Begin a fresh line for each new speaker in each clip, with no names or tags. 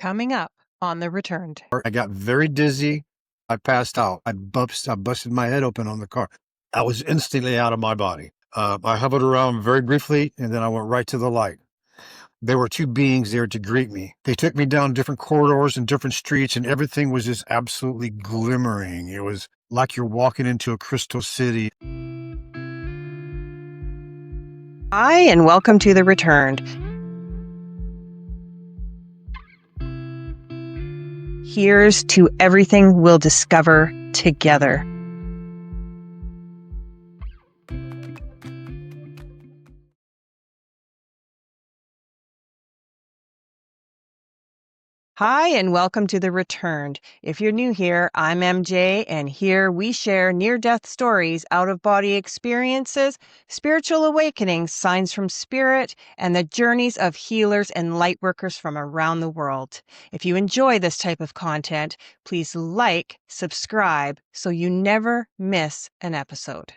Coming up on The Returned.
I got very dizzy. I passed out. I busted my head open on the car. I was instantly out of my body. I hovered around very briefly, and then I went right to the light. There were two beings there to greet me. They took me down different corridors and different streets, and everything was just absolutely glimmering. It was like you're walking into a crystal city.
Hi, and welcome to The Returned. Here's to everything we'll discover together. Hi, and welcome to The Returned. If you're new here, I'm MJ, and here we share near-death stories, out-of-body experiences, spiritual awakenings, signs from spirit, and the journeys of healers and lightworkers from around the world. If you enjoy this type of content, please like, subscribe, so you never miss an episode.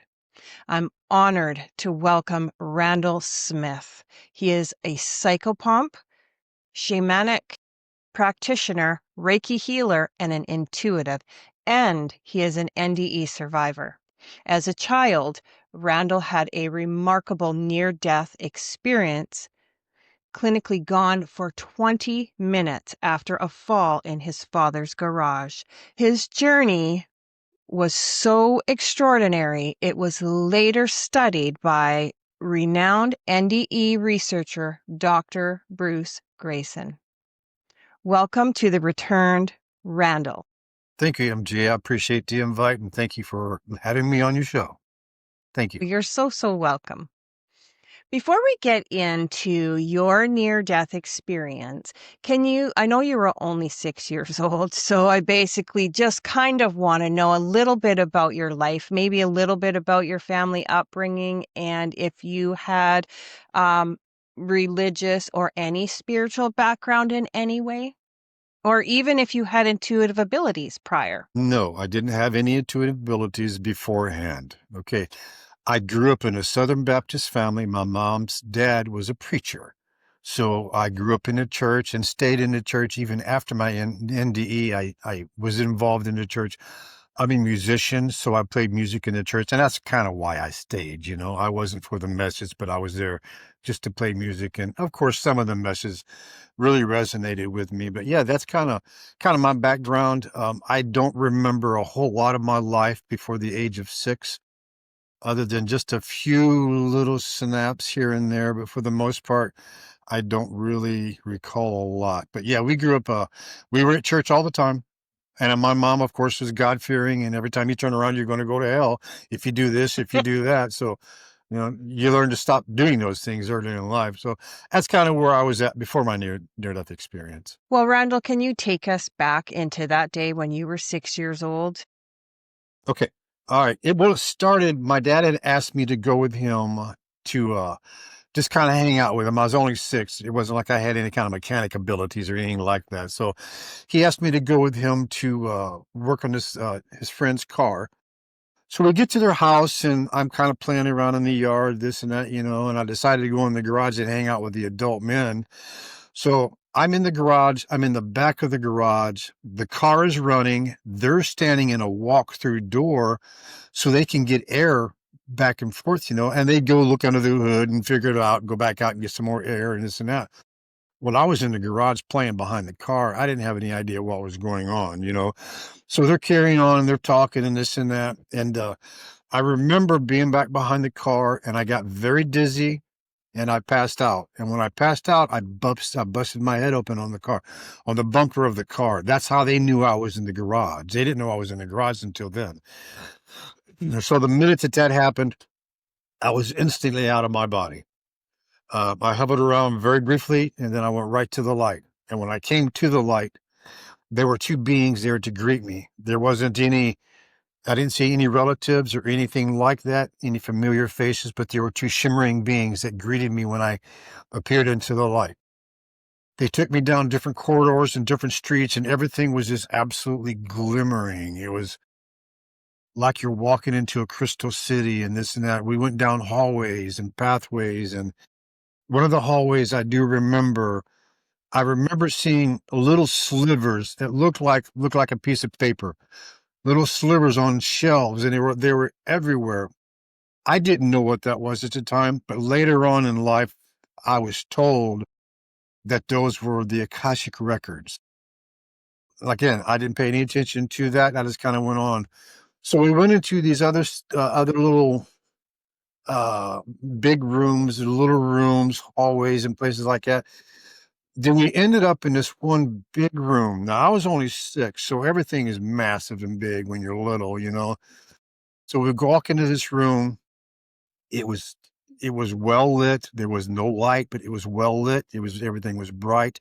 I'm honored to welcome Randall Smith. He is a psychopomp, shamanic practitioner, Reiki healer, and an intuitive, and he is an NDE survivor. As a child, Randall had a remarkable near-death experience, clinically gone for 20 minutes after a fall in his father's garage. His journey was so extraordinary, it was later studied by renowned NDE researcher Dr. Bruce Greyson. Welcome to The Returned, Randall.
Thank you, MJ. I appreciate the invite, and thank you for having me on your show. Thank you.
You're so welcome. Before we get into your near-death experience, I know you were only 6 years old, so I basically just kind of want to know a little bit about your life, maybe a little bit about your family upbringing, and if you had religious or any spiritual background in any way, or even if you had intuitive abilities prior.
No, I didn't have any intuitive abilities beforehand. Okay. I grew up in a Southern Baptist family. My mom's dad was a preacher. So I grew up in the church and stayed in the church even after my NDE. I was involved in the church. I'm a musician, so I played music in the church, and that's kind of why I stayed. I wasn't for the message, but I was there just to play music. And of course, some of the messages really resonated with me. But yeah, that's kind of my background. I don't remember a whole lot of my life before the age of 6, other than just a few little snaps here and there. But for the most part, I don't really recall a lot. But yeah, we grew up, we were at church all the time. And my mom, of course, was God-fearing. And every time you turn around, you're going to go to hell if you do this, if you do that. So, you learn to stop doing those things early in life. So that's kind of where I was at before my near-death experience.
Well, Randall, can you take us back into that day when you were 6 years old?
Okay. All right. It started, my dad had asked me to go with him to just kind of hang out with him. I was only 6. It wasn't like I had any kind of mechanic abilities or anything like that. So he asked me to go with him to work on his friend's car. So we get to their house, and I'm kind of playing around in the yard, this and that, and I decided to go in the garage and hang out with the adult men. So I'm in the garage. I'm in the back of the garage. The car is running. They're standing in a walk-through door so they can get air back and forth, and they go look under the hood and figure it out and go back out and get some more air and this and that. Well, I was in the garage playing behind the car. I didn't have any idea what was going on, So they're carrying on and they're talking and this and that. And I remember being back behind the car, and I got very dizzy and I passed out. And when I passed out, I busted my head open on the bumper of the car. That's how they knew I was in the garage. They didn't know I was in the garage until then. So the minute that happened, I was instantly out of my body. I hovered around very briefly, and then I went right to the light. And when I came to the light, there were two beings there to greet me. There wasn't I didn't see any relatives or anything like that, any familiar faces, but there were two shimmering beings that greeted me when I appeared into the light. They took me down different corridors and different streets, and everything was just absolutely glimmering. It was like you're walking into a crystal city and this and that. We went down hallways and pathways, and one of the hallways I do remember, I remember seeing little slivers that looked like a piece of paper, little slivers on shelves, and they were everywhere. I didn't know what that was at the time, but later on in life, I was told that those were the Akashic records. Again, I didn't pay any attention to that. I just kind of went on. So we went into these other little uh, big rooms, little rooms, hallways, and places like that. Then we ended up in this one big room. Now I was only 6, so everything is massive and big when you're little, you know. So we walk into this room. It was it was well lit. There was no light, but it was well lit. Everything was bright.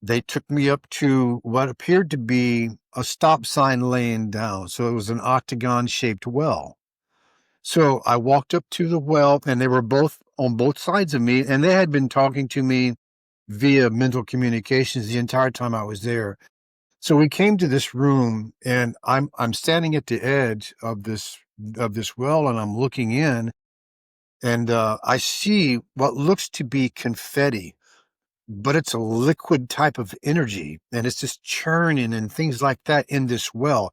They took me up to what appeared to be a stop sign laying down. So it was an octagon shaped well. So I walked up to the well, and they were both on both sides of me, and they had been talking to me via mental communications the entire time I was there. So we came to this room, and I'm standing at the edge of this well, and I'm looking in, and I see what looks to be confetti, but it's a liquid type of energy, and it's just churning and things like that in this well.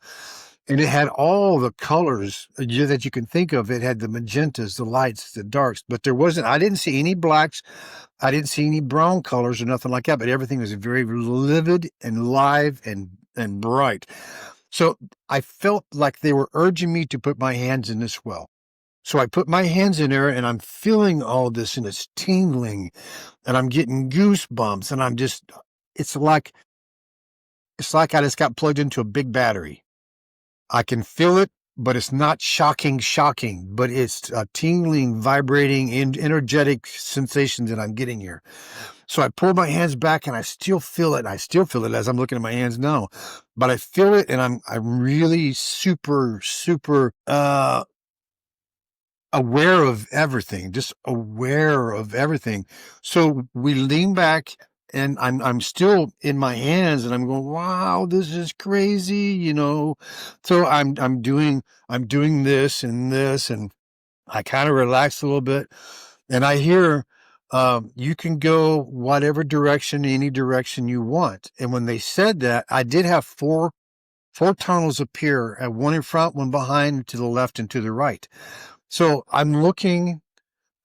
And it had all the colors that you can think of. It had the magentas, the lights, the darks, but I didn't see any blacks. I didn't see any brown colors or nothing like that, but everything was very livid and live and bright. So I felt like they were urging me to put my hands in this well. So I put my hands in there, and I'm feeling all this, and it's tingling, and I'm getting goosebumps, and it's like I just got plugged into a big battery. I can feel it, but it's not shocking, but it's a tingling, vibrating, and energetic sensation that I'm getting here. So I pull my hands back, and I still feel it. I still feel it as I'm looking at my hands now, but I feel it, and I'm really super, super, aware of everything, just aware of everything. So we lean back, and I'm still in my hands, and I'm going, wow, this is crazy, you know. So I'm doing this and this, and I kind of relax a little bit, and I hear, you can go whatever direction, any direction you want. And when they said that, I did have four tunnels appear, one in front, one behind, to the left, and to the right. So I'm looking,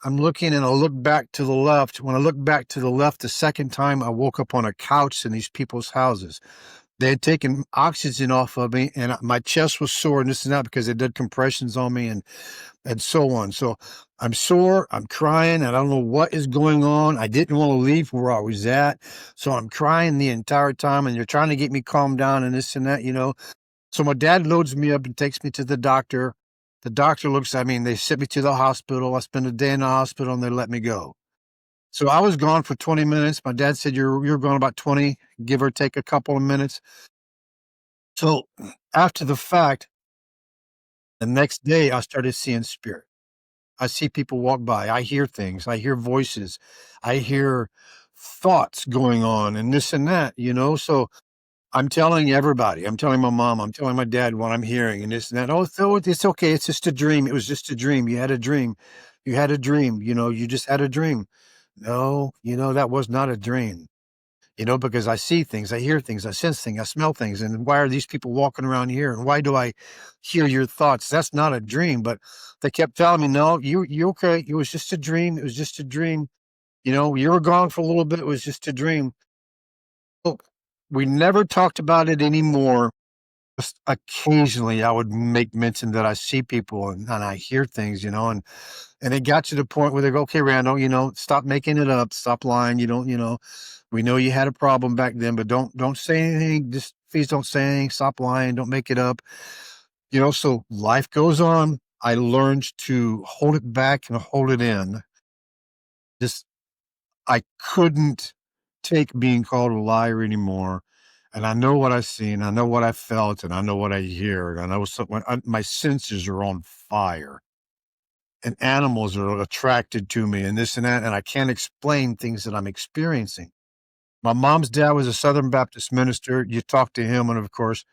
and I look back to the left. When I look back to the left the second time, I woke up on a couch in these people's houses. They had taken oxygen off of me, and my chest was sore, and this and that, because they did compressions on me and so on. So I'm sore, I'm crying, and I don't know what is going on. I didn't want to leave where I was at. So I'm crying the entire time, and they're trying to get me calmed down and this and that, you know. So my dad loads me up and takes me to the doctor. The doctor looks at me, and they sent me to the hospital. I spent a day in the hospital, and they let me go. So I was gone for 20 minutes. My dad said, you're gone about 20, give or take a couple of minutes. So after the fact, the next day I started seeing spirit. I see people walk by. I hear things. I hear voices. I hear thoughts going on and this and that, you know. So I'm telling everybody. I'm telling my mom. I'm telling my dad what I'm hearing and this and that. Oh, so it's okay. It's just a dream. It was just a dream. You had a dream. You had a dream. You know, you just had a dream. No, that was not a dream. Because I see things, I hear things, I sense things, I smell things. And why are these people walking around here? And why do I hear your thoughts? That's not a dream. But they kept telling me, no, you're okay. It was just a dream. It was just a dream. You were gone for a little bit. It was just a dream. Well, we never talked about it anymore. Just occasionally I would make mention that I see people and I hear things, and it got to the point where they go, okay, Randall, stop making it up. Stop lying. We know you had a problem back then, but don't say anything. Just please don't say anything. Stop lying. Don't make it up. So life goes on. I learned to hold it back and hold it in. Just I couldn't take being called a liar anymore. And I know what I've seen. I know what I felt, and I know what I hear. And I know my senses are on fire, and animals are attracted to me, and this and that. And I can't explain things that I'm experiencing. My mom's dad was a Southern Baptist minister. You talk to him, and of course,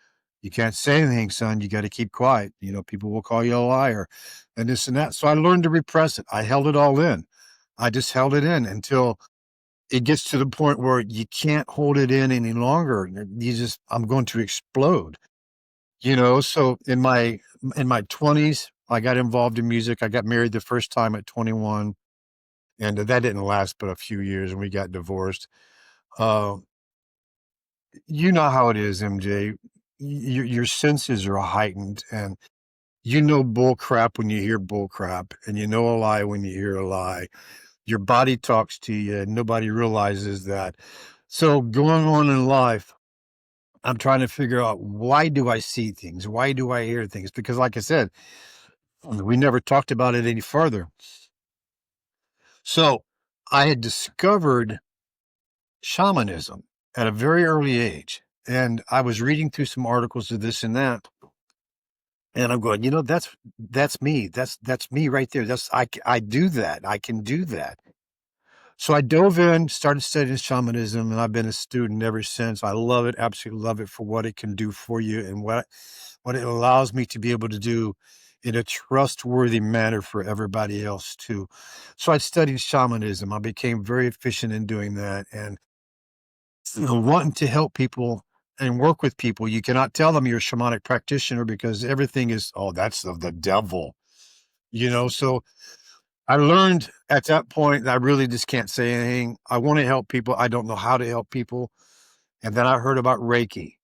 you can't say anything, son. You got to keep quiet. People will call you a liar and this and that. So I learned to repress it. I held it all in. I just held it in until it gets to the point where you can't hold it in any longer. I'm going to explode, So in my 20s, I got involved in music. I got married the first time at 21, and that didn't last but a few years, and we got divorced. Uh, you know how it is, MJ. Your senses are heightened, and you know bull crap when you hear bull crap, and you know a lie when you hear a lie. Your body talks to you, and nobody realizes that. So going on in life, I'm trying to figure out, why do I see things? Why do I hear things? Because like I said, we never talked about it any further. So I had discovered shamanism at a very early age. And I was reading through some articles of this and that. And I'm going, that's me. That's me right there. I do that. I can do that. So I dove in, started studying shamanism, and I've been a student ever since. I love it, absolutely love it for what it can do for you and what it allows me to be able to do in a trustworthy manner for everybody else too. So I studied shamanism. I became very efficient in doing that, and wanting to help people and work with people. You cannot tell them you're a shamanic practitioner because everything is, oh, that's of the devil, So I learned at that point that I really just can't say anything. I want to help people. I don't know how to help people. And then I heard about Reiki.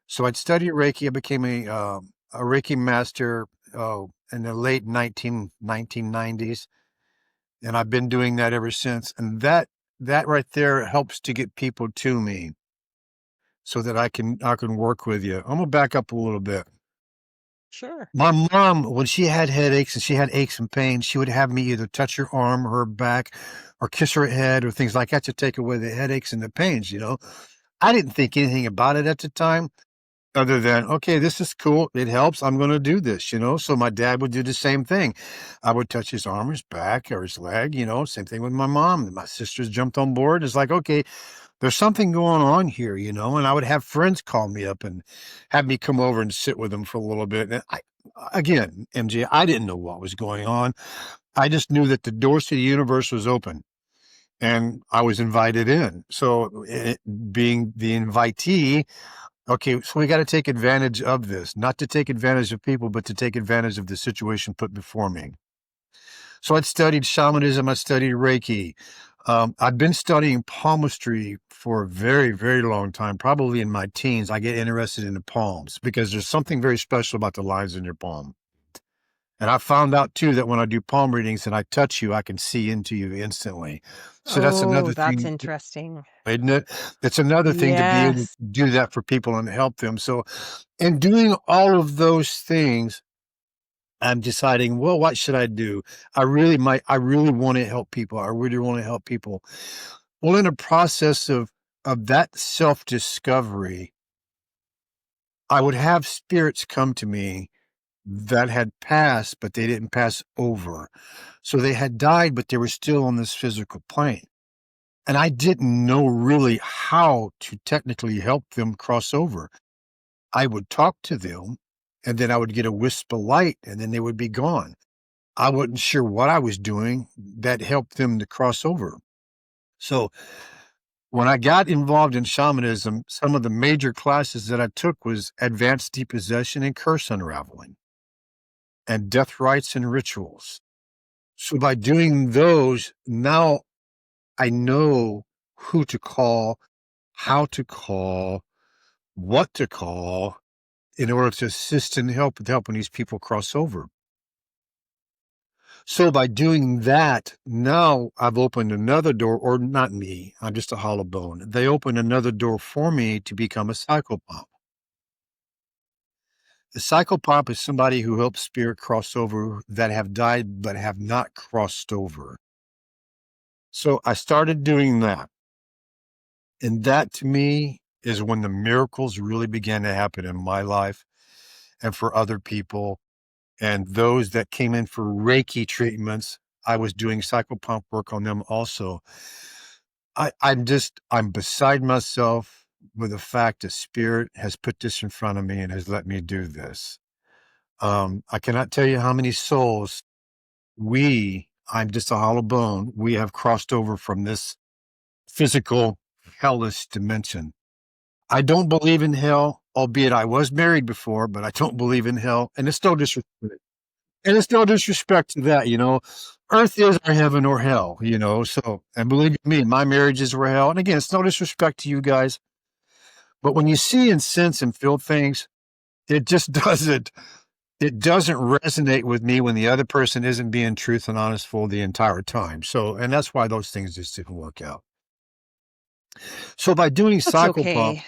So I'd studied Reiki. I became a Reiki master in the late 1990s. And I've been doing that ever since. And that right there helps to get people to me so that I can work with you. I'm going to back up a little bit.
Sure.
My mom, when she had headaches and she had aches and pains, she would have me either touch her arm or her back or kiss her head or things like that to take away the headaches and the pains, I didn't think anything about it at the time other than, okay, this is cool. It helps. I'm going to do this, So my dad would do the same thing. I would touch his arm, his back, or his leg, Same thing with my mom. My sisters jumped on board. It's like, okay, there's something going on here, and I would have friends call me up and have me come over and sit with them for a little bit. And again, MJ, I didn't know what was going on. I just knew that the doors to the universe was open and I was invited in. So being the invitee, okay, so we got to take advantage of this, not to take advantage of people, but to take advantage of the situation put before me. So I'd studied shamanism. I studied Reiki. I've been studying palmistry for a very, very long time, probably in my teens. I get interested in the palms because there's something very special about the lines in your palm. And I found out too that when I do palm readings and I touch you, I can see into you instantly. So that's another
That's
thing,
interesting.
isn't it? That's another thing to be able to
Yes.
do that for people and help them. So in doing all of those things, I'm deciding, well, what should I do? I really want to help people. I really want to help people. Well, in a process of that self-discovery, I would have spirits come to me that had passed, but they didn't pass over. So they had died, but they were still on this physical plane. And I didn't know really how to technically help them cross over. I would talk to them, and then I would get a wisp of light, and then they would be gone. I wasn't sure what I was doing that helped them to cross over. So when I got involved in shamanism, some of the major classes that I took was advanced depossession and curse unraveling and death rites and rituals. So by doing those, now I know who to call, how to call, what to call in order to assist and help with helping these people cross over. So by doing that, now I've opened another door, or not me, I'm just a hollow bone. They opened another door for me to become a psychopomp. The psychopomp is somebody who helps spirit cross over that have died but have not crossed over. So I started doing that. And that to me is when the miracles really began to happen in my life and for other people. And those that came in for Reiki treatments, I was doing psychopomp work on them also. I'm beside myself with the fact that spirit has put this in front of me and has let me do this. I cannot tell you how many souls I'm just a hollow bone. We have crossed over from this physical, hellish dimension. I don't believe in hell, albeit I was married before, but I don't believe in hell. And it's no disrespect. And it's no disrespect to that, Earth is our heaven or hell, So, and believe me, my marriages were hell. And again, it's no disrespect to you guys. But when you see and sense and feel things, it just it doesn't resonate with me when the other person isn't being truth and honestful the entire time. So, and that's why those things just didn't work out. So by doing
That's
Psychopomp,
okay.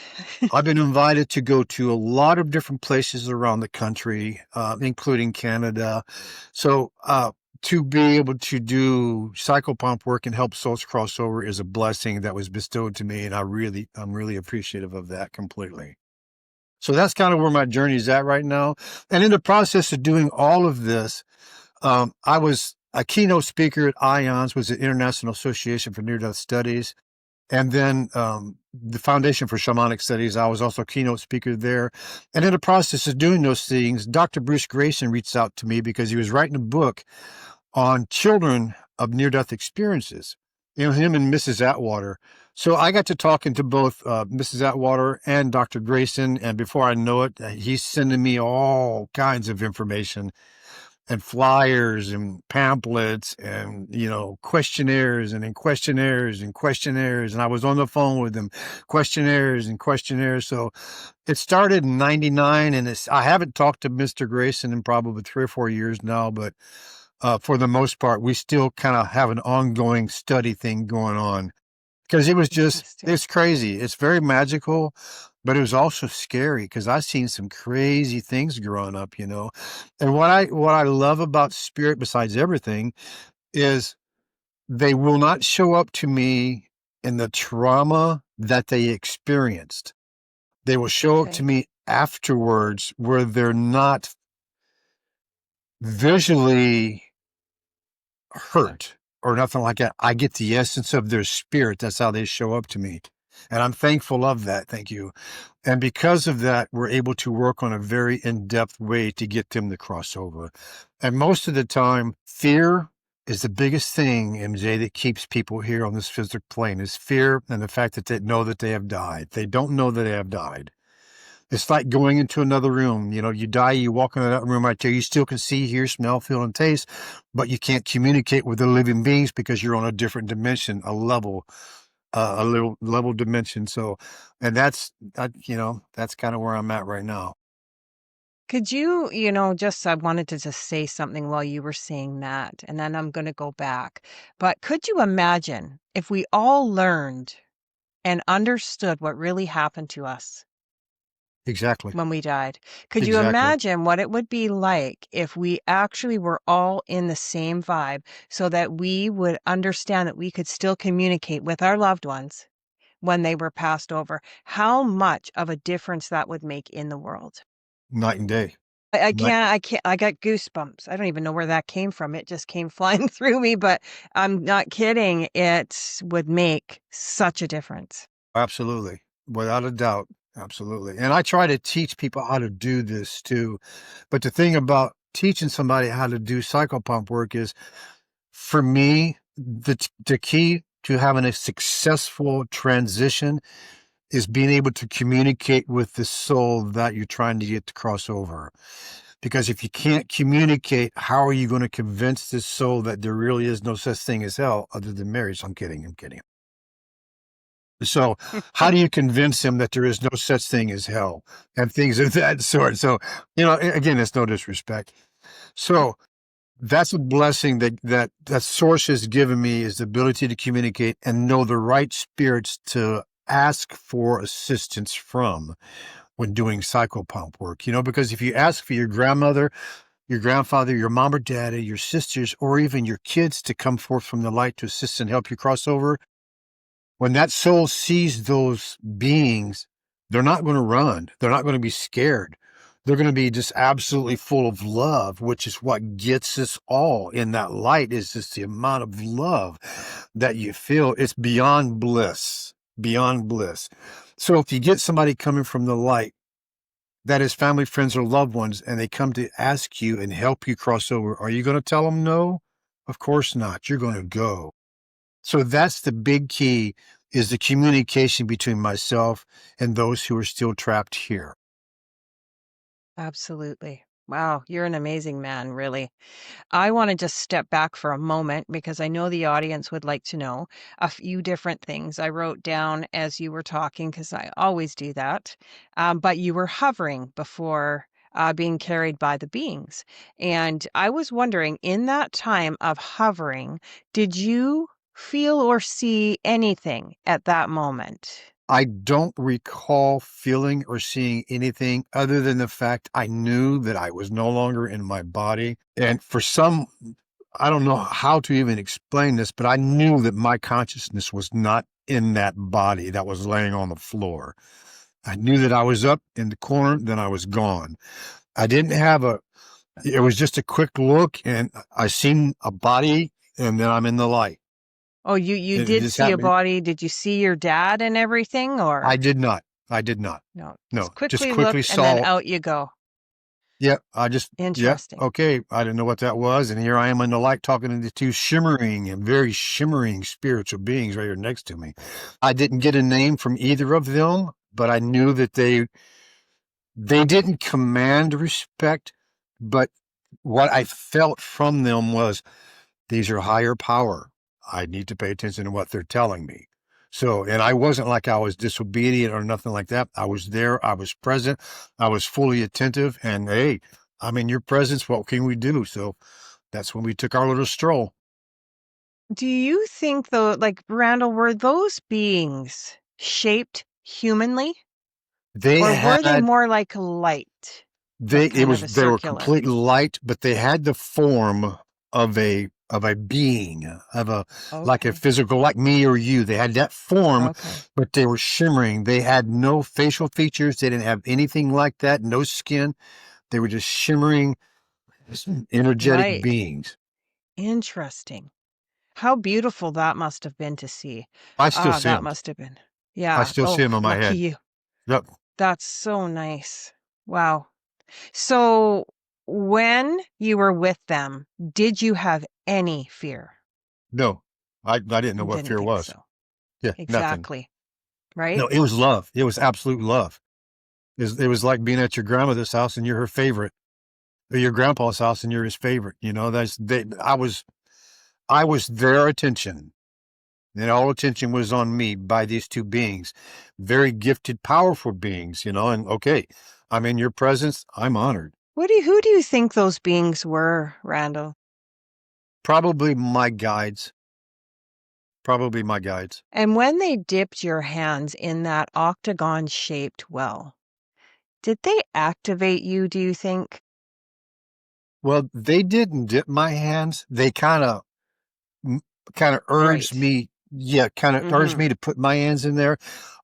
I've been invited to go to a lot of different places around the country, including Canada. So to be able to do Psychopomp work and help souls cross over is a blessing that was bestowed to me, and I'm really appreciative of that completely. So that's kind of where my journey is at right now. And in the process of doing all of this, I was a keynote speaker at IONS, was the International Association for Near-Death Studies. And then the Foundation for Shamanic Studies, I was also a keynote speaker there. And in the process of doing those things, Dr. Bruce Greyson reached out to me because he was writing a book on children of near-death experiences, him and Mrs. Atwater. So I got to talking to both Mrs. Atwater and Dr. Greyson, and before I know it, he's sending me all kinds of information and flyers and pamphlets and, questionnaires and questionnaires and questionnaires. And I was on the phone with them, questionnaires and questionnaires. So it started in 99, and I haven't talked to Mr. Greyson in probably 3 or 4 years now, but for the most part, we still kind of have an ongoing study thing going on, because it was it's crazy. It's very magical, but it was also scary because I've seen some crazy things growing up, And what I love about spirit, besides everything, is they will not show up to me in the trauma that they experienced. They will show up to me afterwards where they're not visually hurt or nothing like that. I get the essence of their spirit. That's how they show up to me. And I'm thankful of that. Thank you. And because of that, we're able to work on a very in-depth way to get them to cross over. And most of the time, fear is the biggest thing, MJ, that keeps people here on this physical plane, is fear and the fact that they know that they have died. They don't know that they have died. It's like going into another room. You die, you walk into that room right there. You still can see, hear, smell, feel, and taste, but you can't communicate with the living beings because you're on a different dimension, a little level dimension. So, and that's kind of where I'm at right now.
Could you, I wanted to just say something while you were saying that, and then I'm going to go back. But could you imagine if we all learned and understood what really happened to us
Exactly.
when we died? Could you imagine what it would be like if we actually were all in the same vibe, so that we would understand that we could still communicate with our loved ones when they were passed over? How much of a difference that would make in the world?
Night and day.
I can't, I got goosebumps. I don't even know where that came from. It just came flying through me, but I'm not kidding. It would make such a difference.
Absolutely. Without a doubt. Absolutely. And I try to teach people how to do this too. But the thing about teaching somebody how to do Psychopomp work is, for me, the key to having a successful transition is being able to communicate with the soul that you're trying to get to cross over. Because if you can't communicate, how are you going to convince this soul that there really is no such thing as hell other than marriage? I'm kidding. So how do you convince him that there is no such thing as hell and things of that sort? So, again, it's no disrespect. So that's a blessing that source has given me, is the ability to communicate and know the right spirits to ask for assistance from when doing Psychopomp work, because if you ask for your grandmother, your grandfather, your mom or dad, your sisters, or even your kids to come forth from the light to assist and help you cross over, when that soul sees those beings, they're not going to run. They're not going to be scared. They're going to be just absolutely full of love, which is what gets us all in that light, is just the amount of love that you feel. It's beyond bliss, beyond bliss. So if you get somebody coming from the light that is family, friends, or loved ones, and they come to ask you and help you cross over, are you going to tell them no? Of course not. You're going to go. So that's the big key, is the communication between myself and those who are still trapped here.
Absolutely. Wow, you're an amazing man, really. I want to just step back for a moment because I know the audience would like to know a few different things I wrote down as you were talking, because I always do that. But you were hovering before being carried by the beings. And I was wondering, in that time of hovering, did you feel or see anything at that moment?
I don't recall feeling or seeing anything other than the fact I knew that I was no longer in my body. And for some, I don't know how to even explain this, but I knew that my consciousness was not in that body that was laying on the floor. I knew that I was up in the corner, then I was gone. I didn't have it was just a quick look and I seen a body and then I'm in the light.
Oh, you
It
did
just
see a
happened.
body. Did you see your dad and everything,
I
or
did not. I did not.
no? Just
No, just
quickly
quickly
looked and then
saw.
out you go.
Yep, yep,
Interesting.
okay. I didn't know what that was. And here I am in the light talking to the two shimmering and very shimmering spiritual beings right here next to me. I didn't get a name from either of them, but I knew that they didn't command respect, but what I felt from them was these are higher power. I need to pay attention to what they're telling me. So, and I wasn't like I was disobedient or nothing like that. I was there. I was present. I was fully attentive. And hey, I'm in your presence. What can we do? So that's when we took our little stroll.
Do you think, though, like Randall, were those beings shaped humanly,
They
or were they
had
more like light, like kind of a
they were
circular?
completely light, but they had the form of a being, of a like a
Okay.
physical, like me or you. They had that form,
Okay.
but they were shimmering. They had no facial features. They didn't have anything like that, no skin. They were just shimmering, energetic
Right.
beings.
Interesting. How beautiful that must have been to see.
I still
Ah,
see
that
them.
must have been.
I
Yeah.
still see
Oh,
them in my
lucky
head.
you.
Yep.
That's so nice. Wow. So when you were with them, did you have any fear?
No, I didn't know what
Didn't
fear
think
was.
so.
Yeah, nothing.
Exactly. Right?
No, it was love. It was absolute love. It was like being at your grandmother's house and you're her favorite, or your grandpa's house and you're his favorite. You know, I was their attention, and all attention was on me by these two beings, very gifted, powerful beings. You know, and okay, I'm in your presence. I'm honored.
Who do you think those beings were, Randall?
Probably my guides. Probably my guides.
And when they dipped your hands in that octagon-shaped well, did they activate you, do you think?
Well, they didn't dip my hands. They kind of urged
Right.
me. Yeah, kind of urged
Mm-hmm.
me to put my hands in there.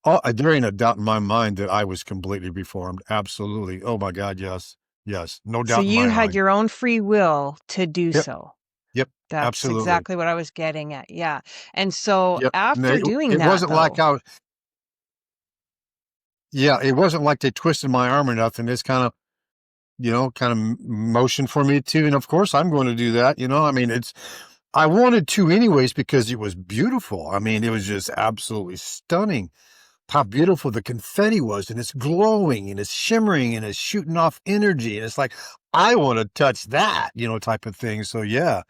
Oh, there ain't a doubt in my mind that I was completely reformed. Absolutely. Oh my God, yes, yes, no
So
doubt in
you
my
had
mind.
your own free will to do
Yep,
so.
yep,
That's
absolutely.
exactly what I was getting at. Yeah. And so
Yep.
after doing
It
that,
wasn't like
though,
I was. Yeah, it wasn't like they twisted my arm or nothing. It's kind of, kind of motion for me too. And of course, I'm going to do that. I mean, I wanted to anyways because it was beautiful. I mean, it was just absolutely stunning how beautiful the confetti was, and it's glowing and it's shimmering and it's shooting off energy. And it's like, I want to touch that, type of thing. So yeah,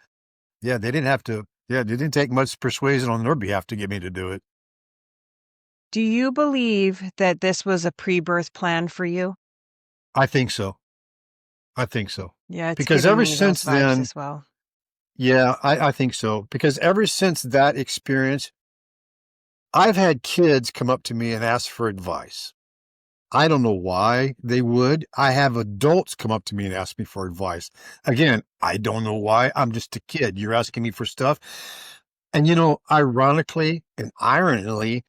they didn't have to, yeah, they didn't take much persuasion on their behalf to get me to do it.
do you believe that this was a pre-birth plan for you?
I think so. I think so.
Yeah, it's
Because
giving
ever
me those
since
vibes
then,
as well.
yeah, I think so. Because ever since that experience, I've had kids come up to me and ask for advice. I don't know why they would. I have adults come up to me and ask me for advice. Again, I don't know why. I'm just a kid. You're asking me for stuff. And, ironically and ironically,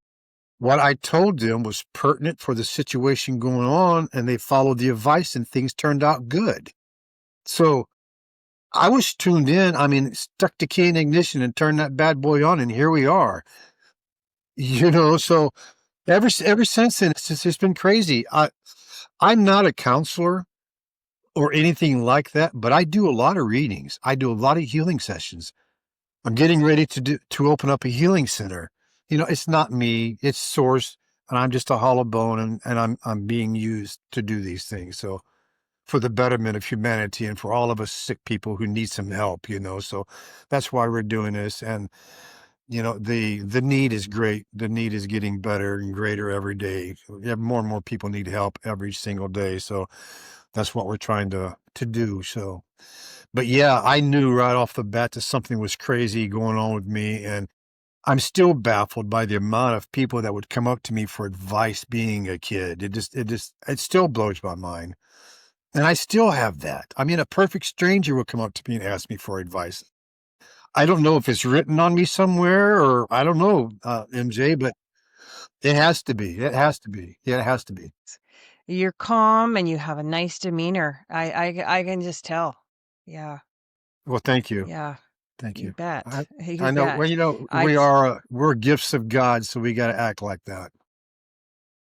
what I told them was pertinent for the situation going on, and they followed the advice and things turned out good. So I was tuned in. I mean, stuck the key in ignition and turned that bad boy on, and here we are. So ever since then, it's been crazy. I'm not a counselor or anything like that, but I do a lot of readings. I do a lot of healing sessions. I'm getting ready to open up a healing center. It's not me, it's source, and I'm just a hollow bone, and I'm being used to do these things. So for the betterment of humanity and for all of us sick people who need some help. So that's why we're doing this. And the need is great. The need is getting better and greater every day. We have more and more people need help every single day. So that's what we're trying to do. So, but yeah, I knew right off the bat that something was crazy going on with me, and I'm still baffled by the amount of people that would come up to me for advice being a kid. It still blows my mind. And I still have that. I mean, a perfect stranger will come up to me and ask me for advice. I don't know if it's written on me somewhere, or I don't know, MJ, but it has to be. It has to be. Yeah, it has to be.
You're calm and you have a nice demeanor. I can just tell. Yeah.
Well, thank you.
Yeah.
Thank
You
you.
bet. You
I know. Well,
bet. I
we're gifts of God, so we got to act like that.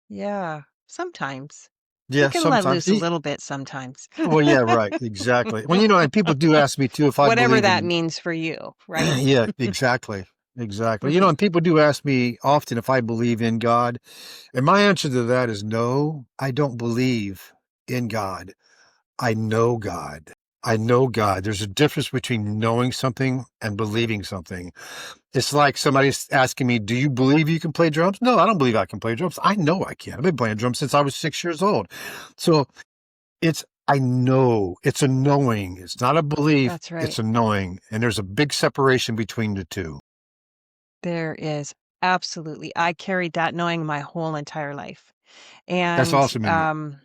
Yeah, sometimes. We
Yeah,
can let
sometimes.
loose a little bit sometimes.
Well, yeah, right. Exactly. Well, and people do ask me too if I
Whatever
believe
that
in.
means for you, right?
Yeah, exactly. Exactly. And people do ask me often if I believe in God. And my answer to that is no, I don't believe in God. I know God. I know God. There's a difference between knowing something and believing something. It's like somebody's asking me, do you believe you can play drums? No, I don't believe I can play drums. I know I can. I've been playing drums since I was 6 years old. So I know. It's a knowing. It's not a belief.
That's right.
It's a knowing. And there's a big separation between the two.
There is. Absolutely. I carried that knowing my whole entire life.
That's
And
awesome, isn't it?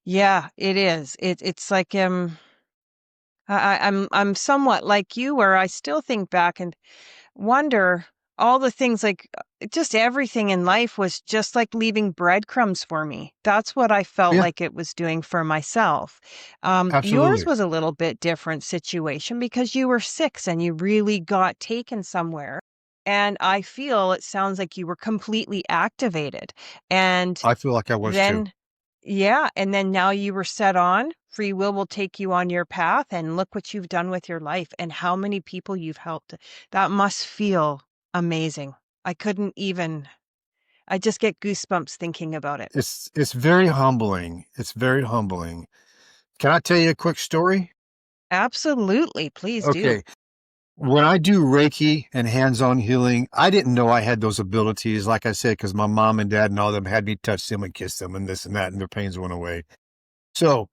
yeah, it is. It's like I'm somewhat like you where I still think back and wonder all the things like just everything in life was just like leaving breadcrumbs for me. That's what I felt
Yeah,
like it was doing for myself. Yours
absolutely.
was a little bit different situation because you were 6 and you really got taken somewhere. And I feel it sounds like you were completely activated. And
I feel like I was too.
then yeah, and then now you were set on. Free will take you on your path, and look what you've done with your life and how many people you've helped. That must feel amazing. I couldn't even I just get goosebumps thinking about it.
It's very humbling. It's very humbling. Can I tell you a quick story?
Absolutely, please do.
Okay. When I do Reiki and hands-on healing, I didn't know I had those abilities, like I said, because my mom and dad and all of them had me touch them and kiss them and this and that, and their pains went away. So,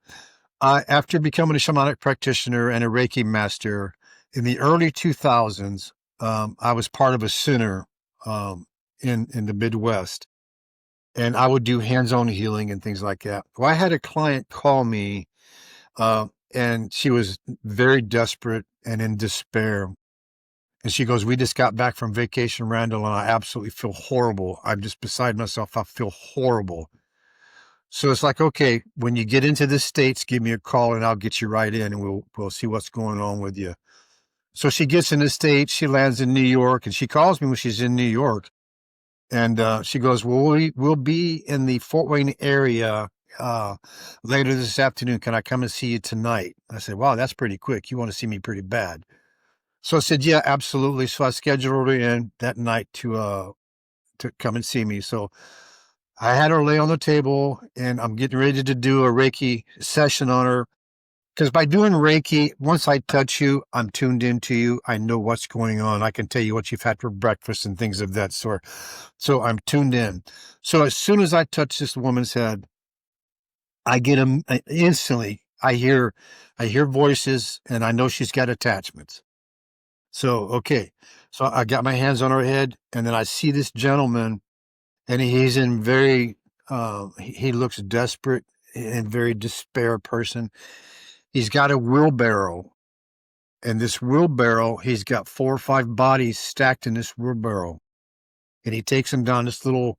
after becoming a shamanic practitioner and a Reiki master in the early 2000s, I was part of a center in the Midwest, and I would do hands-on healing and things like that. Well, I had a client call me, uh, and she was very desperate and in despair. And she goes, we just got back from vacation, Randall, and I absolutely feel horrible. I'm just beside myself. I feel horrible. So it's like, okay, when you get into the States, give me a call and I'll get you right in and we'll see what's going on with you. So she gets in the States, she lands in New York, and she calls me when she's in New York. And she goes, well, we'll be in the Fort Wayne area later this afternoon. Can I come and see you tonight? I said, wow, that's pretty quick. You want to see me pretty bad. So I said, yeah, absolutely. So I scheduled her in that night to come and see me. So I had her lay on the table and I'm getting ready to do a Reiki session on her. Because by doing Reiki, once I touch you, I'm tuned into you. I know what's going on. I can tell you what you've had for breakfast and things of that sort. So I'm tuned in. So as soon as I touch this woman's head, I get them instantly. I hear voices and I know she's got attachments. So, okay. So I got my hands on her head and then I see this gentleman and he's in he looks desperate and very despair person. He's got a wheelbarrow, and this wheelbarrow, he's got 4 or 5 bodies stacked in this wheelbarrow, and he takes them down this little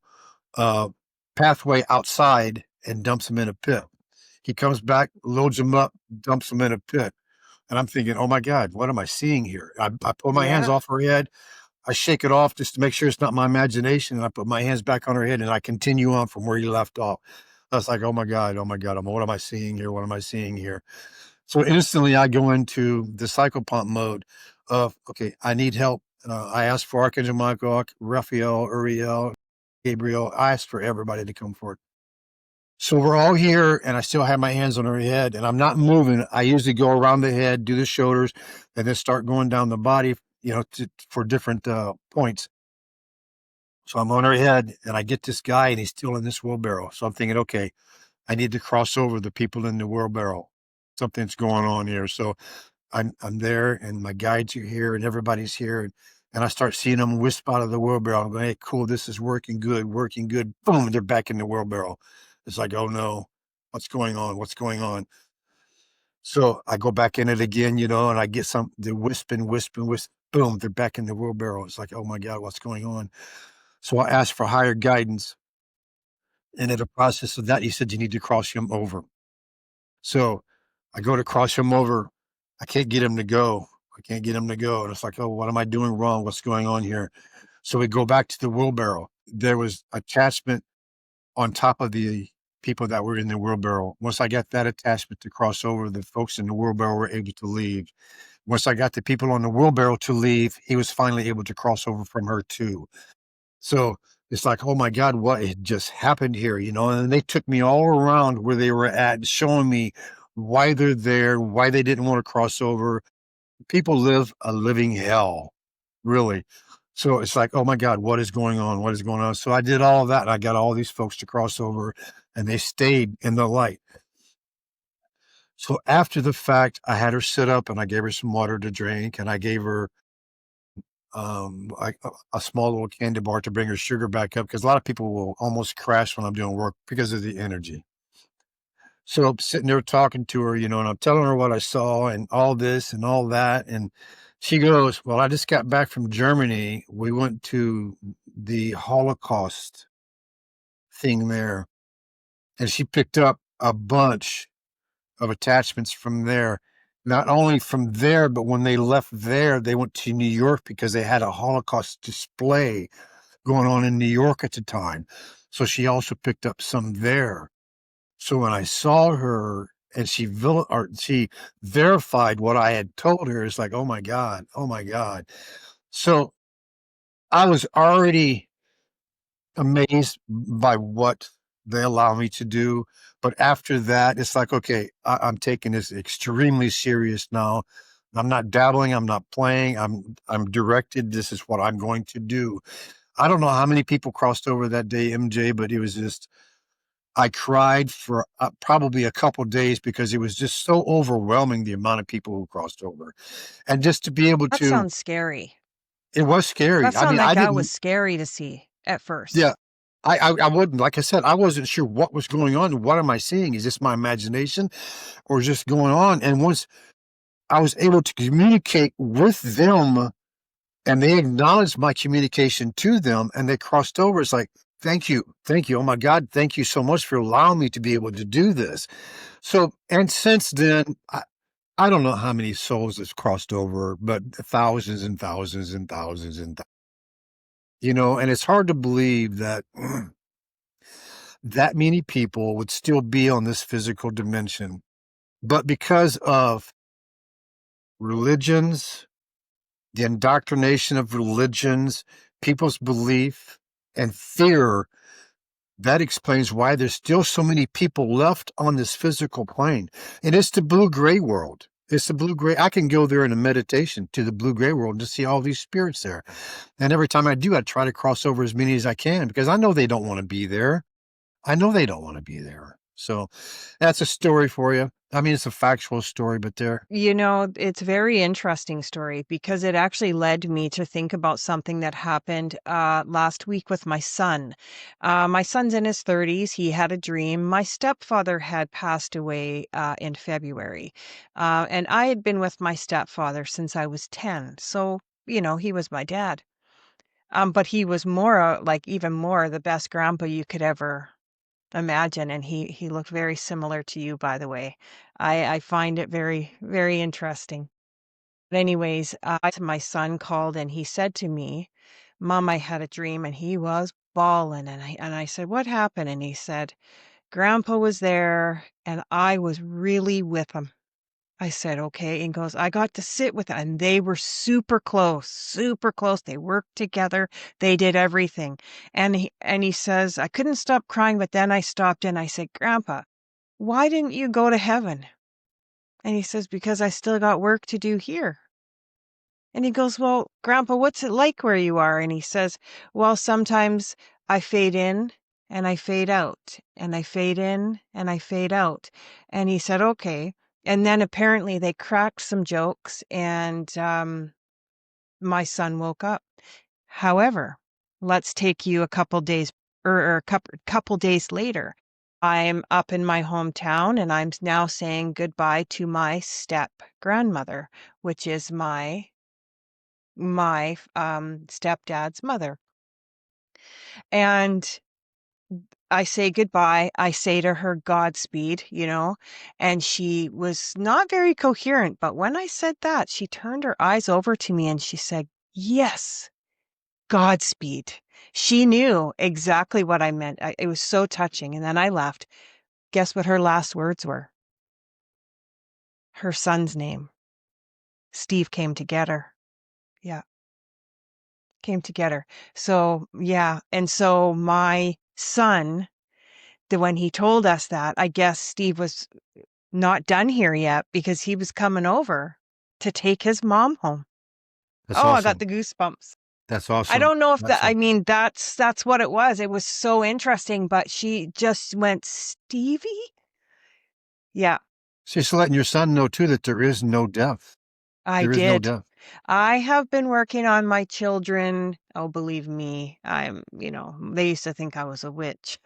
uh, pathway outside and dumps them in a pit. He comes back, loads them up, dumps them in a pit. And I'm thinking, oh my God, what am I seeing here? I pull my hands
Yeah.
off her head. I shake it off just to make sure it's not my imagination. And I put my hands back on her head and I continue on from where he left off. I was like, oh my God, what am I seeing here? What am I seeing here? So instantly I go into the psychopomp mode of, okay, I need help. I asked for Archangel Michael, Raphael, Uriel, Gabriel. I asked for everybody to come forward. So we're all here, and I still have my hands on her head, and I'm not moving. I usually go around the head, do the shoulders, and then start going down the body, for different points. So I'm on her head, and I get this guy, and he's still in this wheelbarrow. So I'm thinking, okay, I need to cross over the people in the wheelbarrow. Something's going on here. So I'm there, and my guides are here, and everybody's here, and I start seeing them wisp out of the wheelbarrow. I'm going, hey, cool, this is working good, working good. Boom, they're back in the wheelbarrow. It's like, oh no, what's going on? What's going on? So I go back in it again, and I get the wisp and wisp and wisp. Boom, they're back in the wheelbarrow. It's like, oh my God, what's going on? So I asked for higher guidance. And in the process of that, he said, you need to cross him over. So I go to cross him over. I can't get him to go. I can't get him to go. And it's like, oh, what am I doing wrong? What's going on here? So we go back to the wheelbarrow. There was attachment on top of the people that were in the wheelbarrow. Once I got that attachment to cross over, the folks in the wheelbarrow were able to leave. Once I got the people on the wheelbarrow to leave, he was finally able to cross over from her too. So it's like, oh my God, what had just happened here, And they took me all around where they were at, showing me why they're there, why they didn't want to cross over. People live a living hell, really. So it's like, oh my God, what is going on? What is going on? So I did all of that, and I got all these folks to cross over, and they stayed in the light. So after the fact, I had her sit up, and I gave her some water to drink, and I gave her a small little candy bar to bring her sugar back up, because a lot of people will almost crash when I'm doing work because of the energy. So I'm sitting there talking to her, and I'm telling her what I saw and all this and all that. And she goes, well, I just got back from Germany. We went to the Holocaust thing there. And she picked up a bunch of attachments from there. Not only from there, but when they left there, they went to New York because they had a Holocaust display going on in New York at the time. So she also picked up some there. So when I saw her and she verified what I had told her, it's like, oh my God, oh my God. So I was already amazed by what they allow me to do. But after that, it's like, okay, I'm taking this extremely serious now. I'm not dabbling. I'm not playing. I'm directed. This is what I'm going to do. I don't know how many people crossed over that day, MJ, but it was just, I cried for probably a couple days because it was just so overwhelming, the amount of people who crossed over. And just to be able
That
to,
sounds scary.
it was scary.
That
I mean,
sounded like
I
that was
didn't,
scary to see at first.
yeah, I wouldn't, like I said, I wasn't sure what was going on. What am I seeing? Is this my imagination or is this going on? And once I was able to communicate with them and they acknowledged my communication to them and they crossed over, it's like, thank you. Thank you. Oh my God. Thank you so much for allowing me to be able to do this. So, and since then, I don't know how many souls has crossed over, but thousands and thousands and thousands and and it's hard to believe that that many people would still be on this physical dimension. But because of religions, the indoctrination of religions, people's belief and fear, that explains why there's still so many people left on this physical plane. And it's the blue-gray world. It's the blue-gray. I can go there in a meditation to the blue-gray world to see all these spirits there. And every time I do, I try to cross over as many as I can because I know they don't want to be there. I know they don't want to be there. So that's a story for you. I mean, it's a factual story, but there.
It's a very interesting story because it actually led me to think about something that happened last week with my son. My son's in his 30s. He had a dream. My stepfather had passed away in February. And I had been with my stepfather since I was 10. So, he was my dad. But he was more even more the best grandpa you could ever imagine, and he looked very similar to you, by the way. I find it very, very interesting. But anyways, my son called and he said to me, Mom, I had a dream, and he was bawling. And I said, what happened? And he said, Grandpa was there and I was really with him. I said, okay. And goes, I got to sit with them. And they were super close, super close. They worked together. They did everything. And he says, I couldn't stop crying, but then I stopped and I said, Grandpa, why didn't you go to heaven? And he says, because I still got work to do here. And he goes, well, Grandpa, what's it like where you are? And he says, well, sometimes I fade in and I fade out and I fade in and I fade out. And he said, okay. And then apparently they cracked some jokes and my son woke up. However, let's take you a couple days or a couple days later. I'm up in my hometown and I'm now saying goodbye to my step grandmother, which is my stepdad's mother. And I say goodbye. I say to her, Godspeed, and she was not very coherent. But when I said that, she turned her eyes over to me and she said, yes, Godspeed. She knew exactly what I meant. It was so touching. And then I left. Guess what her last words were? Her son's name. Steve came to get her. Yeah. Came together. So, yeah. And so my son, when he told us that, I guess Steve was not done here yet because he was coming over to take his mom home.
That's
Oh, I got
awesome.
the goosebumps.
That's
I
awesome.
don't know if
That's
I mean, that's what it was. It was so interesting, but she just went, Stevie? Yeah,
just letting your son know too that there is no death.
I
There is no
did.
death.
I have been working on my children. Oh, believe me, they used to think I was a witch.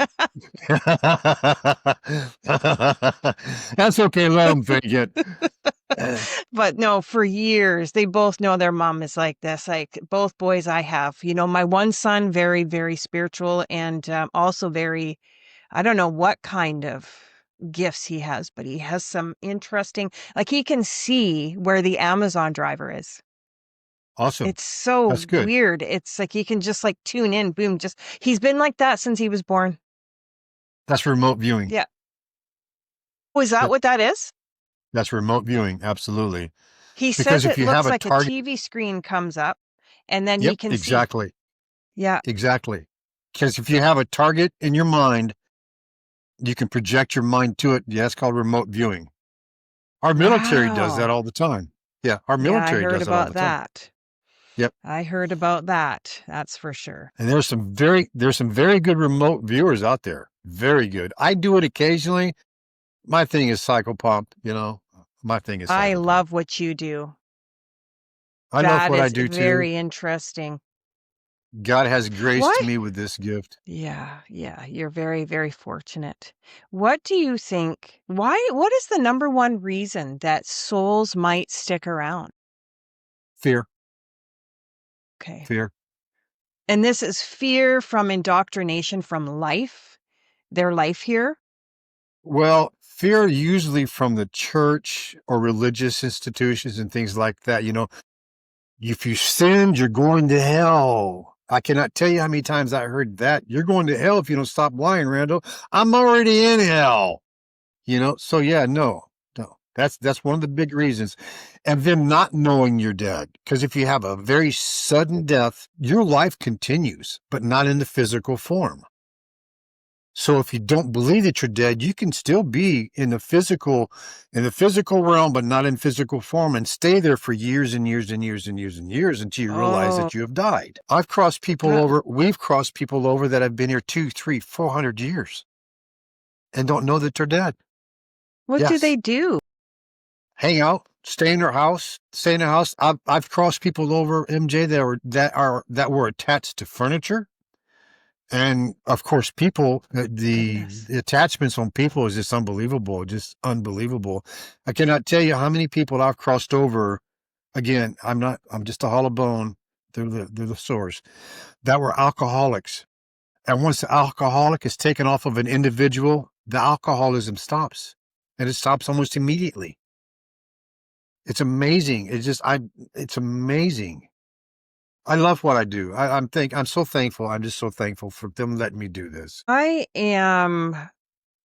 That's okay. Let them fake it.
But no, for years, they both know their mom is like this. Like both boys I have, my one son, very, very spiritual and also very, I don't know what kind of gifts he has, but he has some interesting, like he can see where the Amazon driver is.
Awesome.
It's so
That's good.
weird. It's like he can just like tune in, boom, he's been like that since he was born.
That's remote viewing.
Yeah. Oh, is that
Yep.
what that is?
That's remote viewing. Absolutely.
He
Because
says
if
it
you have
looks
a
like a
target,
TV screen comes up and then he
yep,
can see.
exactly.
Yeah.
Exactly. Because if you have a target in your mind, you can project your mind to it. Yeah, it's called remote viewing. Our military does that
Wow.
all the time. Yeah, our
Yeah, I
military
heard
does that all
about
the time.
that.
Yep.
I heard about that. That's for sure.
And there's some very good remote viewers out there. Very good. I do it occasionally. My thing is Psychopomp, My thing is
I
Psychopomp.
love what you do.
I love
That
what I
is
do too.
very interesting.
God has graced
Why?
me with this gift.
Yeah, yeah, you're very, very fortunate. What do you think? What is the number one reason that souls might stick around?
Fear,
Okay.
fear.
And this is fear from indoctrination from life, their life here?
Well, fear usually from the church or religious institutions and things like that. If you sinned, you're going to hell. I cannot tell you how many times I heard that. You're going to hell if you don't stop lying, Randall. I'm already in hell. So yeah, no. That's one of the big reasons. And them not knowing you're dead. Because if you have a very sudden death, your life continues, but not in the physical form. So if you don't believe that you're dead, you can still be in the physical realm, but not in physical form, and stay there for years and years and years and years and years until you realize
Oh,
that you have died. We've crossed people over that have been here 200, 300, 400 years and don't know that they're dead.
what do they
Yes.
do?
Hang out, stay in their house, stay in their house. I've crossed people over, MJ, that were attached to furniture. And of course, people,
Goodness.
the attachments on people is just unbelievable, just unbelievable. I cannot tell you how many people I've crossed over. Again, I'm just a hollow bone. They're the source that were alcoholics. And once the alcoholic is taken off of an individual, the alcoholism stops, and it stops almost immediately. It's amazing. It's amazing. I love what I do. I'm so thankful. I'm just so thankful for them letting me do this.
I am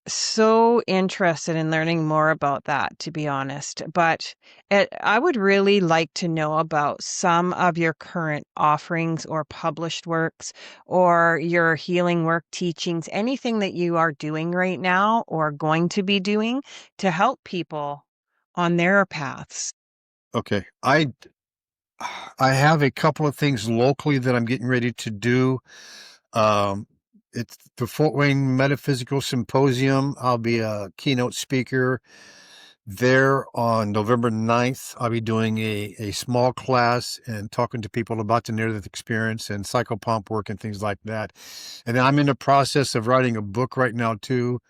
so interested in learning more about that, to be honest. But I would really like to know about some of your current offerings or published works or your healing work, teachings, anything that you are doing right now or going to be doing to help people on their paths.
Okay. I have a couple of things locally that I'm getting ready to do. Um, it's the Fort Wayne Metaphysical Symposium. I'll be a keynote speaker there on November 9th. I'll be doing a small class and talking to people about the near-death experience and psychopomp work and things like that. And then I'm in the process of writing a book right now too.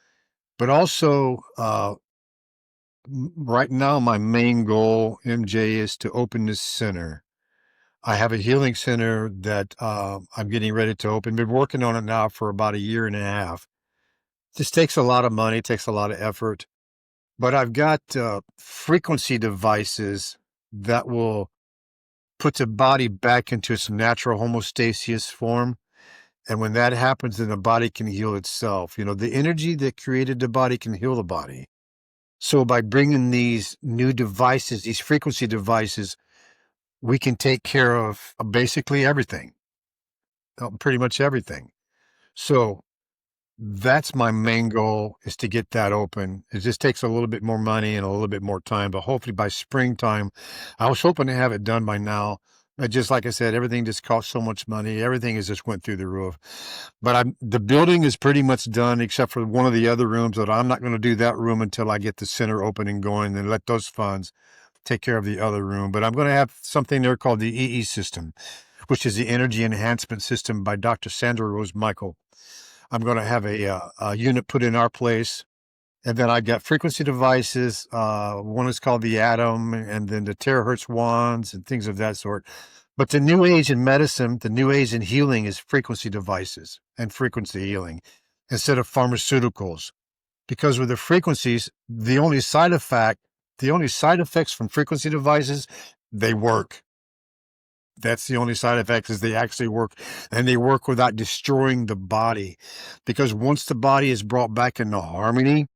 But also, right now, my main goal, MJ, is to open this center. I have a healing center that I'm getting ready to open. Been working on it now for about a year and a half. This takes a lot of money, takes a lot of effort, but I've got frequency devices that will put the body back into its natural homeostasis form. And when that happens, then the body can heal itself. You know, the energy that created the body can heal the body. So by bringing these new devices, these frequency devices, we can take care of basically everything, pretty much everything. So that's my main goal, is to get that open. It just takes a little bit more money and a little bit more time, but hopefully by springtime, I was hoping to have it done by now. But just like I said, everything just costs so much money. Everything has just went through the roof. But the building is pretty much done, except for one of the other rooms that I'm not going to do that room until I get the center open and going, and let those funds take care of the other room. But I'm going to have something there called the EE system, which is the Energy Enhancement System by Dr. Sandra Rose Michael. I'm going to have a unit put in our place. And then I've got frequency devices. One is called the Atom, and then the terahertz wands and things of that sort. But the new age in medicine, the new age in healing is frequency devices and frequency healing instead of pharmaceuticals. Because with the frequencies, the only side effects from frequency devices, they work. That's the only side effect, is they actually work, and they work without destroying the body. Because once the body is brought back into harmony,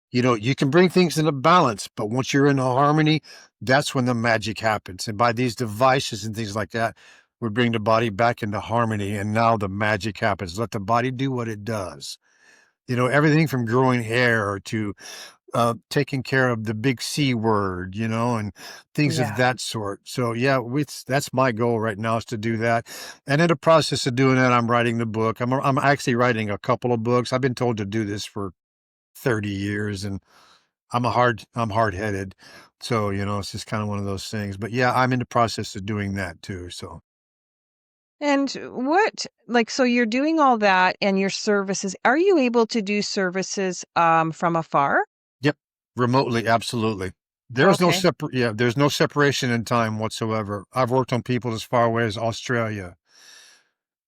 you know, you can bring things into balance, but once you're in harmony, that's when the magic happens. And by these devices and things like that, we bring the body back into harmony, and now the magic happens. Let the body do what it does. You know, everything from growing hair to taking care of the big C word, you know, and things of
Yeah.
that sort. So yeah, that's my goal right now, is to do that. And in the process of doing that, I'm writing the book. I'm actually writing a couple of books. I've been told to do this for 30 years, and I'm hard-headed. So, you know, it's just kind of one of those things. But yeah, I'm in the process of doing that too. So
And so you're doing all that and your services, are you able to do services from afar?
yep, remotely, absolutely.
Okay.
There's no separation in time whatsoever. I've worked on people as far away as Australia,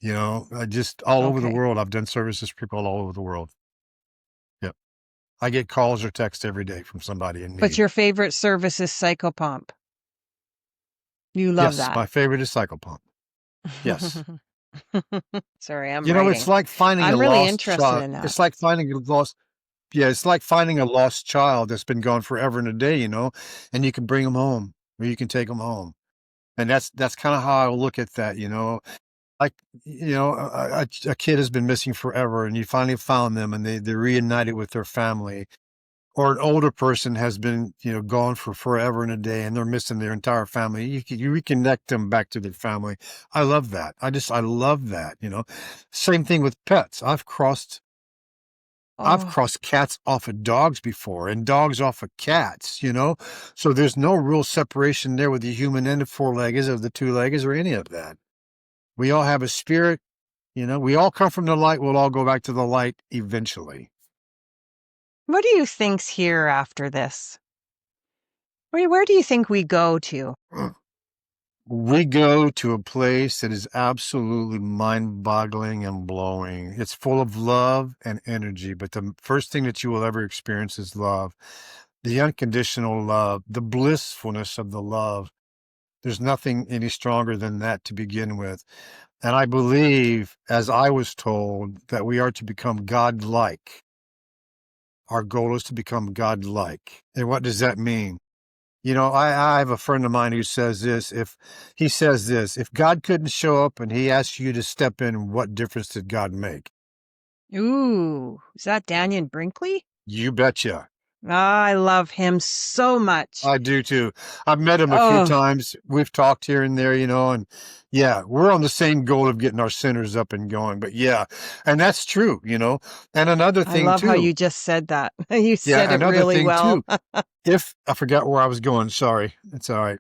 you know, just all over the
Okay.
world. I've done services for people all over the world. Yep. I get calls or texts every day from somebody in
But
need.
your favorite service is Psychopomp. You love
Yes,
that.
my favorite is Psychopomp. Yes.
Sorry, I'm
You know, it's
writing.
like finding a
I'm really
lost
interested
child.
in that.
It's like finding a lost Yeah, it's like finding a lost child that's been gone forever and a day, you know, and you can bring them home, or you can take them home. And that's kind of how I look at that, you know. Like, you know, a kid has been missing forever, and you finally found them, and they're reunited with their family. Or an older person has been, you know, gone for forever and a day, and they're missing their entire family. You reconnect them back to their family. I love that. I love that, you know. Same thing with pets. I've
Oh,
crossed cats off of dogs before, and dogs off of cats, you know? So there's no real separation there with the human and the four-leggeds or the two-leggeds or any of that. We all have a spirit, you know? We all come from the light. We'll all go back to the light eventually.
what do you think's here after this? Where do you think we go to?
We go to a place that is absolutely mind-boggling and blowing. It's full of love and energy, but the first thing that you will ever experience is love. The unconditional love, the blissfulness of the love. There's nothing any stronger than that to begin with. And I believe, as I was told, that we are to become godlike. Our goal is to become godlike. And what does that mean? You know, I have a friend of mine who says this. If God couldn't show up and he asked you to step in, what difference did God make?
Ooh, is that Daniel Brinkley?
You betcha.
I love him so much.
I do too. I've met him a few
Oh,
times. We've talked here and there, you know, and yeah, we're on the same goal of getting our centers up and going. But yeah, and that's true, you know. And another
I
thing
love how
too.
you just said that. You said
Yeah,
it
another
really
thing
well.
too. If I forgot where I was going, sorry. It's all right.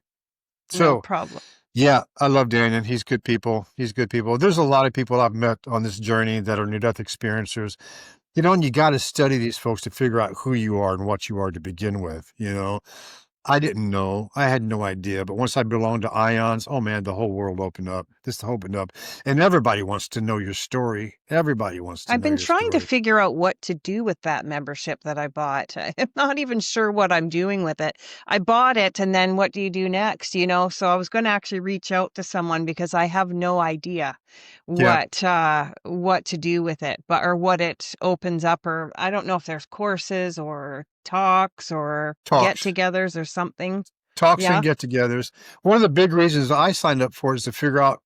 No
So
problem.
yeah, I love Daniel. He's good people. He's good people. There's a lot of people I've met on this journey that are near-death experiencers. You know, and you got to study these folks to figure out who you are and what you are to begin with. You know, I didn't know. I had no idea. But once I belonged to Ions, oh man, the whole world opened up. Just opened up. And everybody wants to know your story. Everybody wants to
I've
know
been
your
trying to
story.
figure out what to do with that membership that I bought. I'm not even sure what I'm doing with it. I bought it, and then what do you do next? You know, so I was going to actually reach out to someone because I have no idea
Yeah,
what to do with it, but or what it opens up, or I don't know if there's courses or talks or
talks.
get-togethers or something.
Talks and
Yeah.
get-togethers. One of the big reasons I signed up for it is to figure out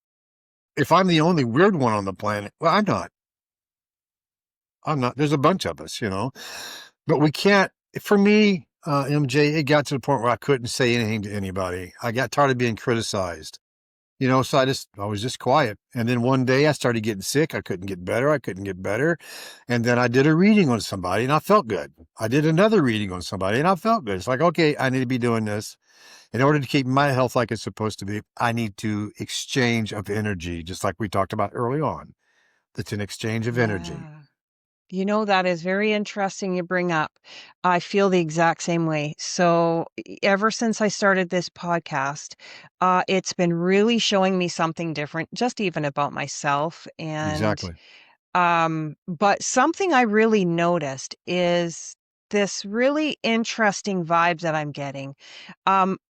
if I'm the only weird one on the planet. Well, I'm not. I'm not. There's a bunch of us, you know, but we can't. For me, MJ, it got to the point where I couldn't say anything to anybody. I got tired of being criticized, you know, so I was just quiet. And then one day I started getting sick. I couldn't get better. I couldn't get better. And then I did a reading on somebody and I felt good. I did another reading on somebody and I felt good. It's like, okay, I need to be doing this. In order to keep my health like it's supposed to be, I need to exchange of energy, just like we talked about early on. It's an exchange of energy.
Yeah. You know, that is very interesting you bring up. I feel the exact same way. So, ever since I started this podcast, it's been really showing me something different, just even about myself. And
Exactly.
but something I really noticed is this really interesting vibe that I'm getting.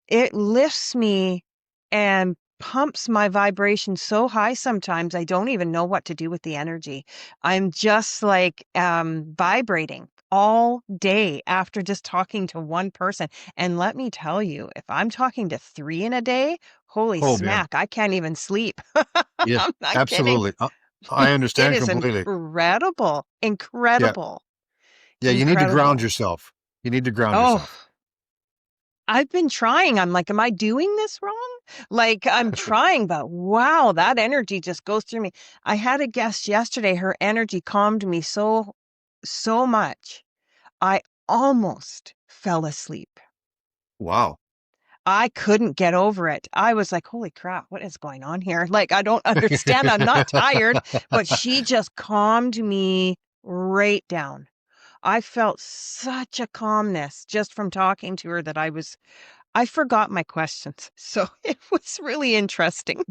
It lifts me and pumps my vibration so high sometimes I don't even know what to do with the energy. I'm just like vibrating all day after just talking to one person. And let me tell you, if I'm talking to three in a day, holy
Oh, yeah.
smack, I can't even sleep.
Yeah,
I'm not kidding.
absolutely. I
It
understand
is
completely.
incredible,
Yeah.
incredible,
Yeah. You need to ground
incredible.
yourself. You need to ground
Oh,
yourself.
I've been trying. I'm like, am I doing this wrong? Like, I'm trying, but wow, that energy just goes through me. I had a guest yesterday. Her energy calmed me so much. I almost fell asleep.
Wow.
I couldn't get over it. I was like, holy crap, what is going on here? Like, I don't understand. I'm not tired, but she just calmed me right down. I felt such a calmness just from talking to her that I forgot my questions. So it was really interesting.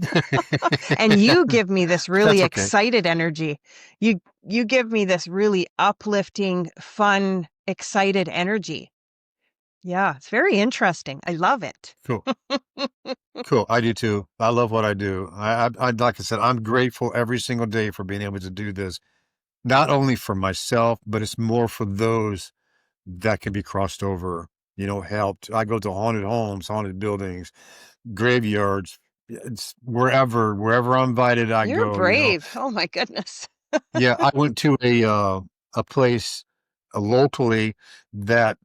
And you give me this really
That's okay.
excited energy. You give me this really uplifting, fun, excited energy. Yeah, it's very interesting. I love it.
Cool. Cool. I do too. I love what I do. Like I said, I'm grateful every single day for being able to do this, not only for myself, but it's more for those that can be crossed over, you know, helped. I go to haunted homes, haunted buildings, graveyards. It's wherever I'm invited, I
You're
go, you know.
brave. Oh my goodness.
Yeah, I went to a place locally that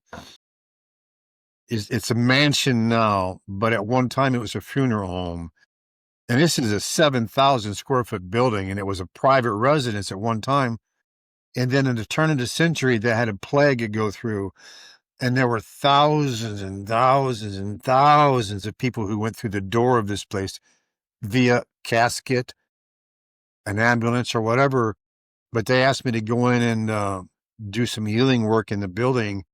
it's a mansion now, but at one time it was a funeral home. And this is a 7,000 square foot building, and it was a private residence at one time. And then in the turn of the century, they had a plague go through, and there were thousands and thousands and thousands of people who went through the door of this place via casket, an ambulance, or whatever. But they asked me to go in and do some healing work in the building.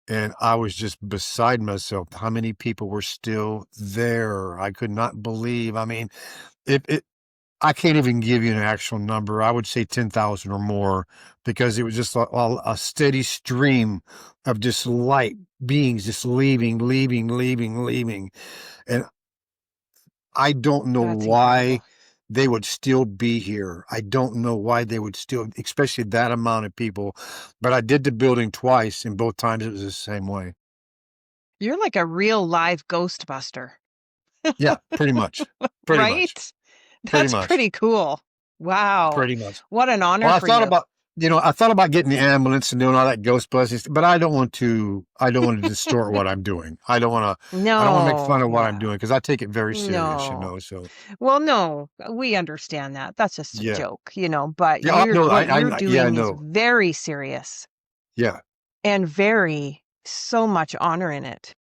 And I was just beside myself how many people were still there. I could not believe. I mean, it I can't even give you an actual number. I would say 10,000 or more because it was just a steady stream of just light beings just leaving, leaving, leaving, leaving. And I don't know
That's
why
incredible.
they would still be here. I don't know why they would still, especially that amount of people. But I did the building twice, and both times it was the same way.
You're like a real live Ghostbuster,
Yeah, pretty much. Pretty much.
right?
Pretty
That's
much.
pretty cool. Wow.
Pretty much.
What an honor
Well,
for you.
I thought about getting the ambulance and doing all that Ghostbusters, but I don't want to distort what I'm doing. I don't want to make
No,
fun of what I'm
yeah,
doing because I take it very serious,
no.
so
Well, no, we understand that. That's just a
yeah.
joke, but
Yeah, no,
what you're
yeah, I
doing is
know.
very serious
Yeah.
and very so much honor in it.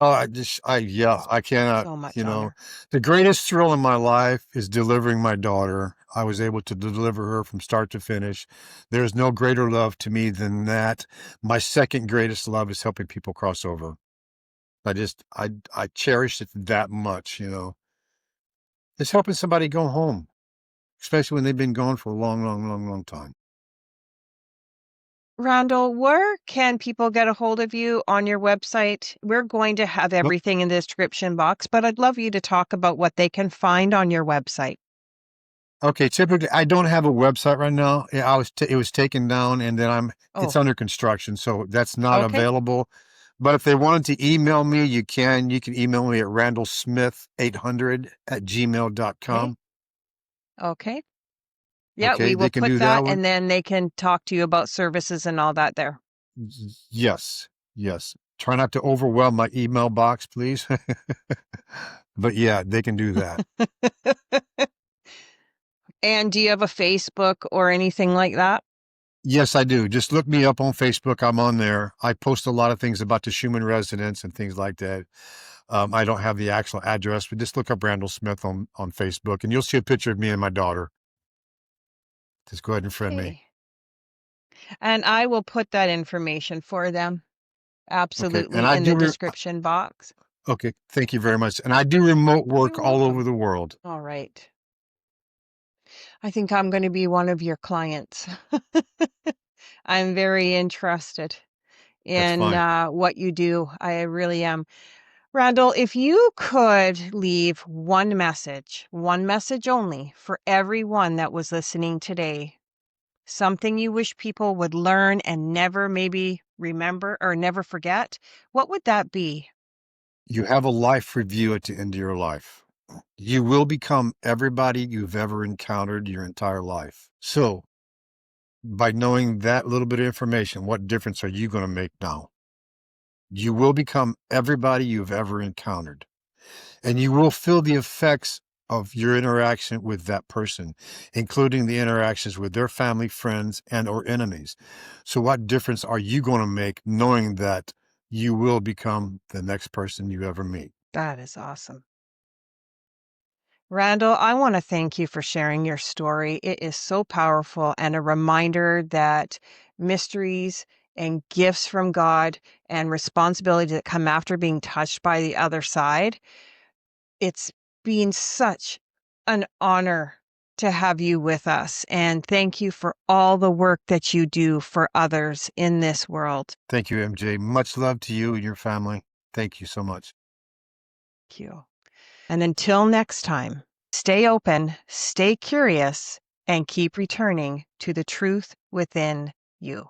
Oh, I cannot,
So much honor.
the greatest thrill in my life is delivering my daughter. I was able to deliver her from start to finish. There's no greater love to me than that. My second greatest love is helping people cross over. I cherish it that much, It's helping somebody go home, especially when they've been gone for a long, long, long, long time.
Randall, where can people get a hold of you on your website? We're going to have
Well,
everything in the description box, but I'd love you to talk about what they can find on your website.
okay, typically I don't have a website right now. It was taken down, and then it's
Oh,
under construction, so that's not
okay.
available. But if they wanted to email me, you can. You can email me at randallsmith800 @gmail.com.
Okay. Okay. Yeah,
Okay,
we will
they can
put
do
that
that one.
and then they can talk to you about services and all that there.
Yes, yes. Try not to overwhelm my email box, please. But yeah, they can do that.
And do you have a Facebook or anything like that?
Yes, I do. Just look me up on Facebook. I'm on there. I post a lot of things about the Schumann residence and things like that. I don't have the actual address, but just look up Randall Smith on Facebook, and you'll see a picture of me and my daughter. Just go ahead and friend me.
Okay. And I will put that information for them
Okay. And
absolutely
I
in the
do.
description box.
Okay. Thank you very much. And I do remote work
You're
all over
welcome.
the world.
All right. I think I'm going to be one of your clients. I'm very interested
That's
in
fine.
what you do. I really am. Randall, if you could leave one message only for everyone that was listening today, something you wish people would learn and never maybe remember or never forget, what would that be?
You have a life review at the end of your life. You will become everybody you've ever encountered your entire life. So, by knowing that little bit of information, what difference are you going to make now? You will become everybody you've ever encountered, and you will feel the effects of your interaction with that person, including the interactions with their family, friends, and or enemies. So what difference are you going to make knowing that you will become the next person you ever meet?
That is awesome. Randall, I want to thank you for sharing your story. It is so powerful and a reminder that mysteries and gifts from God and responsibility that come after being touched by the other side. It's been such an honor to have you with us. And thank you for all the work that you do for others in this world.
Thank you, MJ. Much love to you and your family. Thank you so much.
Thank you. And until next time, stay open, stay curious, and keep returning to the truth within you.